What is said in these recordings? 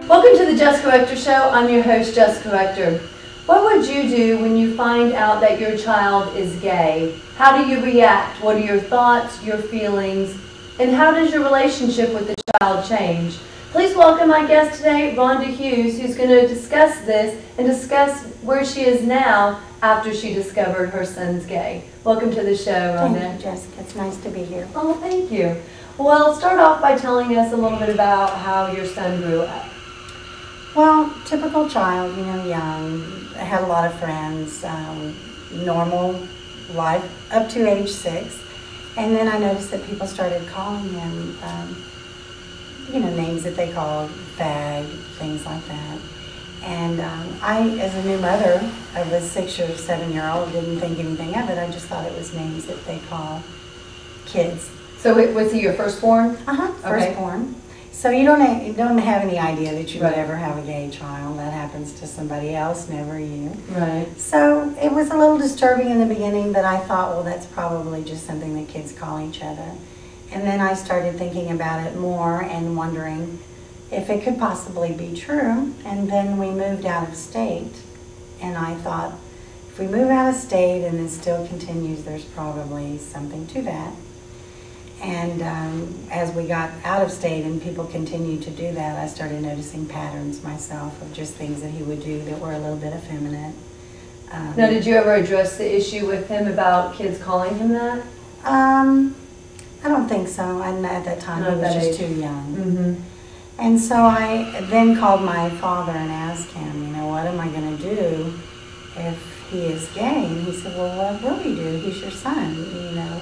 Welcome to the Jessica Rector Show. I'm your host, Jessica Rector. What would you do when you find out that your child is gay? How do you react? What are your thoughts, your feelings, and how does your relationship with the child change? Please welcome my guest today, Rhonda Hughes, who's going to discuss this and discuss where she is now after she discovered her son's gay. Welcome to the show, Rhonda. Thank you, Jessica. It's nice to be here. Oh, thank you. Well, start off by telling us a little bit about how your son grew up. Well, typical child, young. I had a lot of friends, normal life up to age 6. And then I noticed that people started calling him, names that they called fag, things like that. And I, as a new mother of a 6 or 7-year-old, didn't think anything of it. I just thought it was names that they call kids. So was he your firstborn? Firstborn. Okay. So you don't have any idea that you would ever have a gay child. That happens to somebody else, never you. Right. So it was a little disturbing in the beginning, but I thought, well, that's probably just something that kids call each other. And then I started thinking about it more and wondering if it could possibly be true. And then we moved out of state. And I thought, if we move out of state and it still continues, there's probably something to that. And as we got out of state and people continued to do that, I started noticing patterns myself of just things that he would do that were a little bit effeminate. Now, did you ever address the issue with him about kids calling him that? I don't think so. At that time, he was just too young. Mm-hmm. And so I then called my father and asked him, what am I going to do if he is gay? And he said, well, what will he do? He's your son,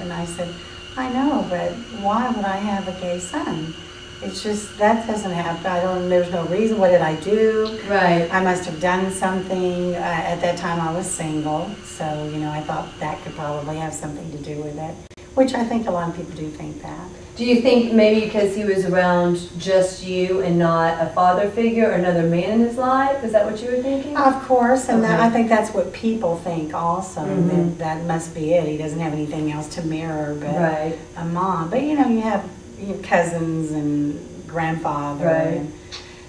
And I said, I know, but why would I have a gay son? It's just, that doesn't happen. There's no reason. What did I do? Right. I must have done something. At that time I was single, so, I thought that could probably have something to do with it, which I think a lot of people do think that. Do you think maybe because he was around just you and not a father figure or another man in his life? Is that what you were thinking? Of course, and Okay. I think that's what people think also, Mm-hmm. that must be it. He doesn't have anything else to mirror but Right. a mom. But you have cousins and grandfather. Right. And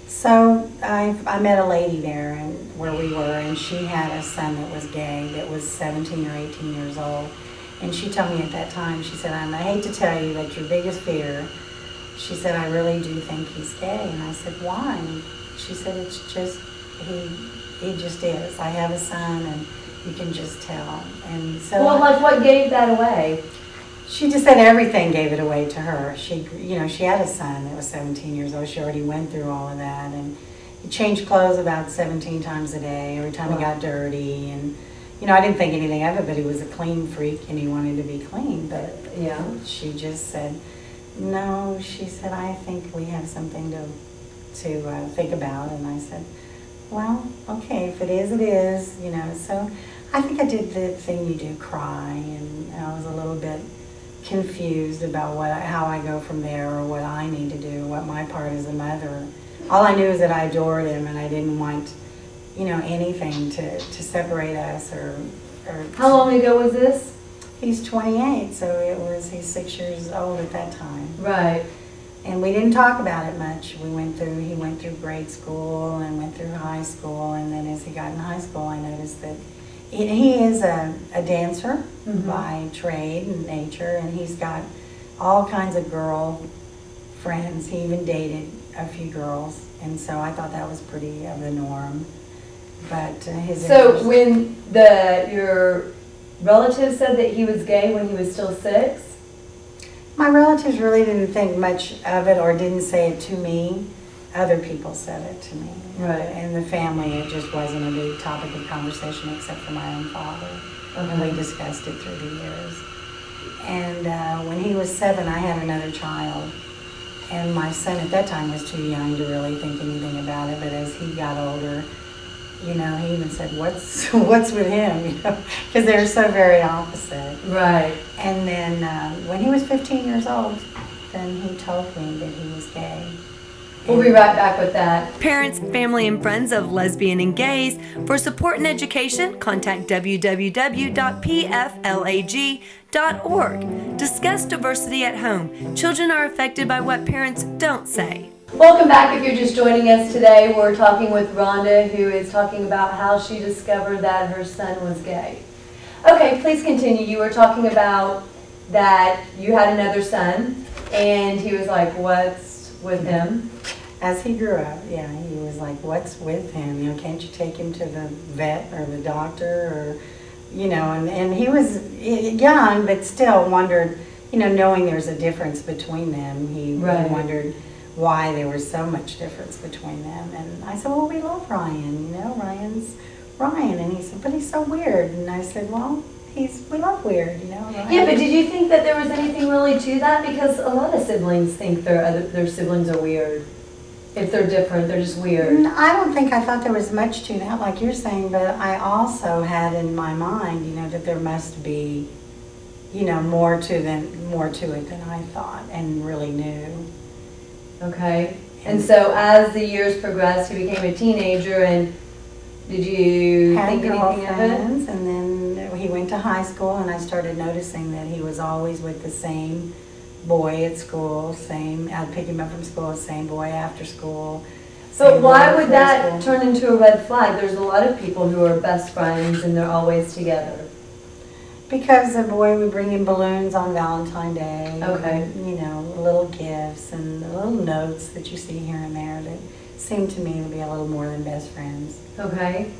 so I met a lady there where we were, and she had a son that was gay, that was 17 or 18 years old. And she told me at that time, she said, I hate to tell you that your biggest fear, she said, I really do think he's gay. And I said, why? And she said, it's just, he just is. I have a son and you can just tell. And so Well, what gave that away? she just said everything gave it away to her. She had a son that was 17 years old. She already went through all of that. And he changed clothes about 17 times a day, every time he got dirty. And I didn't think anything of it, but he was a clean freak and he wanted to be clean. But Yeah. she just said, no, she said, I think we have something to think about. And I said, well, okay, if it is, it is, So I think I did the thing you do, cry, and I was a little bit confused about how I go from there or what I need to do, what my part as a mother. All I knew is that I adored him and I didn't want anything to separate us or How long ago was this? He's 28, so he's 6 years old at that time. Right. And we didn't talk about it much. He went through grade school and went through high school, and then as he got in high school, I noticed that he is a dancer by trade and nature, and he's got all kinds of girl friends. He even dated a few girls, and so I thought that was pretty of the norm. But So when your relatives said that he was gay when he was still 6? My relatives really didn't think much of it or didn't say it to me. Other people said it to me. Right. In the family, it just wasn't a big topic of conversation except for my own father. Okay. And we discussed it through the years. And when he was 7, I had another child. And my son at that time was too young to really think anything about it. But as he got older, he even said, what's with him, because they were so very opposite. Right. And then when he was 15 years old, then he told me that he was gay. We'll be right back with that. Parents, family, and friends of lesbian and gays. For support and education, contact www.pflag.org. Discuss diversity at home. Children are affected by what parents don't say. Welcome back. If you're just joining us today, we're talking with Rhonda, who is talking about how she discovered that her son was gay. Okay, please continue. You were talking about that you had another son, and he was like, what's with him? As he grew up, yeah, he was like, what's with him? You know, can't you take him to the vet or the doctor? Or, you know, and he was young, but still wondered, you know, knowing there's a difference between them, he wondered why there was so much difference between them. And I said, well, we love Ryan, you know, Ryan's Ryan. And he said, but he's so weird. And I said, well, we love weird, you know. Ryan. Yeah, but did you think that there was anything really to that? Because a lot of siblings think their siblings are weird. If they're different, they're just weird. I don't think I thought there was much to that, like you're saying, but I also had in my mind, you know, that there must be, you know, more to it than I thought and really knew. Okay. And so as the years progressed, he became a teenager, and did you think anything of it? And then he went to high school, and I started noticing that he was always with the same boy at school, I'd pick him up from school, same boy after school. But why would that turn into a red flag? There's a lot of people who are best friends and they're always together. Because the boy would bring him balloons on Valentine's Day. Okay. And, you know, little gifts and little notes that you see here and there that seemed to me to be a little more than best friends. Okay.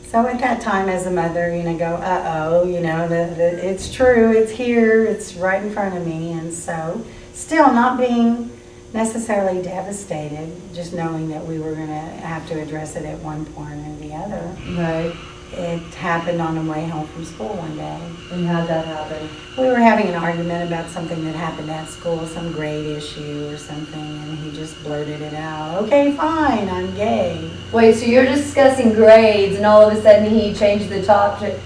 So at that time as a mother, you know, go, uh-oh, you know, it's true, it's here, it's right in front of me. And so still not being necessarily devastated, just knowing that we were going to have to address it at one point or the other. Right. It happened on the way home from school one day. And how'd that happen? We were having an argument about something that happened at school, some grade issue or something, and he just blurted it out. Okay, fine, I'm gay. Wait, so you're discussing grades, and all of a sudden he changed the topic,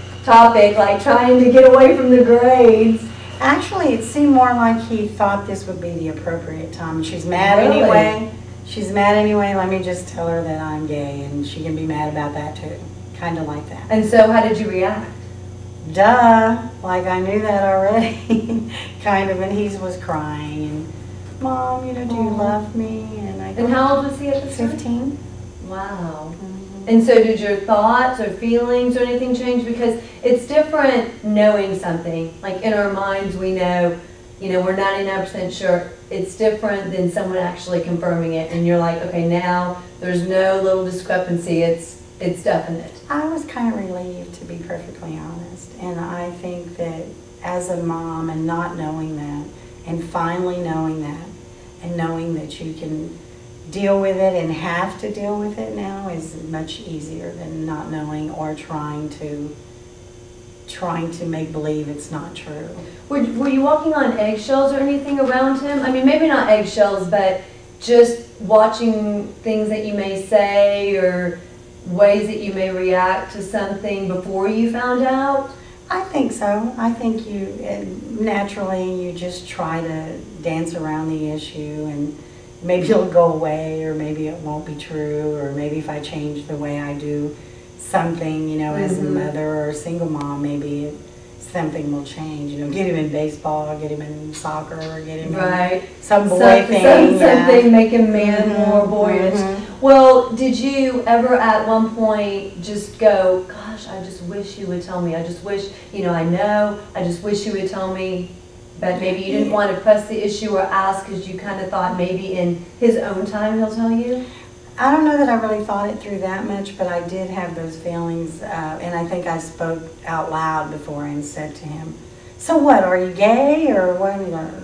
like trying to get away from the grades. Actually, it seemed more like he thought this would be the appropriate time. She's mad Really? anyway. She's mad anyway. Let me just tell her that I'm gay, and she can be mad about that too. Kind of like that. And so how did you react? Duh, like I knew that already. Kind of, and he was crying. And, Mom, you know, do you love me? And I go, And how old was he at the time? 15. Wow. And so did your thoughts or feelings or anything change? Because it's different knowing something. Like in our minds we know, you know, we're 99% sure. It's different than someone actually confirming it. And you're like, okay, now there's no little discrepancy. It's definite. I was kind of relieved, to be perfectly honest. And I think that as a mom and not knowing that, and finally knowing that, and knowing that you can deal with it and have to deal with it now is much easier than not knowing or trying to make believe it's not true. Were you walking on eggshells or anything around him? I mean, maybe not eggshells, but just watching things that you may say or ways that you may react to something before you found out? I think so. I think naturally you just try to dance around the issue, and maybe it'll go away, or maybe it won't be true, or maybe if I change the way I do something, you know, as a mother or a single mom, maybe something will change. You know, get him in baseball, get him in soccer, or get him in some boy thing. Something make him more boyish. Well, did you ever at one point just go, gosh, I just wish you would tell me. I just wish, you know, I just wish you would tell me. But maybe you didn't want to press the issue or ask because you kind of thought maybe in his own time he'll tell you? I don't know that I really thought it through that much, but I did have those feelings, and I think I spoke out loud before and said to him, so what, are you gay or what?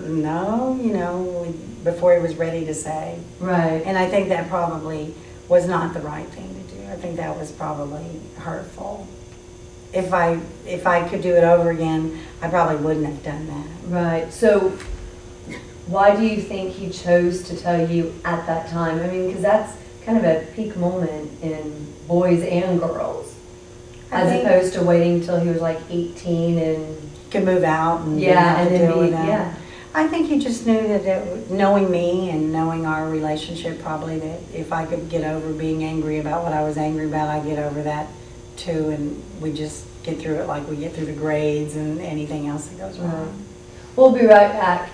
No, you know, before he was ready to say. Right. And I think that probably was not the right thing to do. I think that was probably hurtful. If I could do it over again, I probably wouldn't have done that. Right. So why do you think he chose to tell you at that time? I mean, because that's kind of a peak moment in boys and girls, as opposed to waiting until he was like 18 and could move out and deal with that. I think he just knew that knowing me and knowing our relationship, probably that if I could get over being angry about what I was angry about, I'd get over that too, and we just get through it like we get through the grades and anything else that goes wrong. We'll be right back.